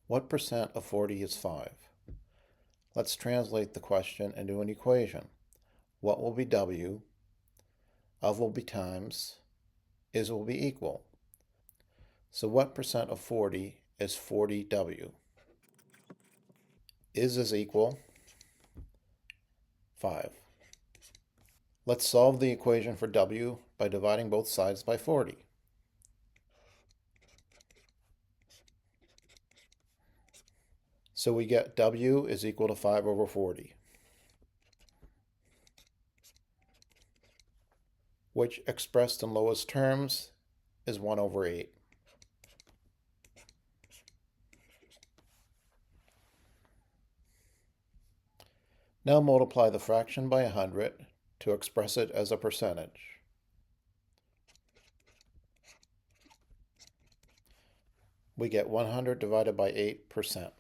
What percent of 40 is 5? Let's translate the question into an equation. What will be W? Of will be times. Is will be equal. So what percent of 40 is 40W? Is equal 5. Let's solve the equation for W by dividing both sides by 40. So we get W is equal to 5 over 40, which expressed in lowest terms is 1 over 8. Now multiply the fraction by 100 to express it as a percentage. We get 100 divided by 8%.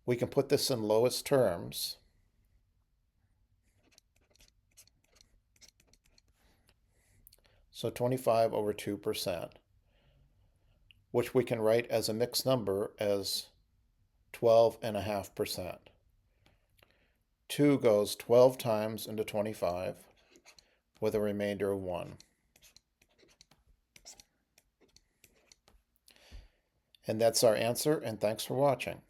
We can put this in lowest terms. So 25 over 2%, which we can write as a mixed number as 12.5%. 2 goes 12 times into 25 with a remainder of 1. And that's our answer, and thanks for watching.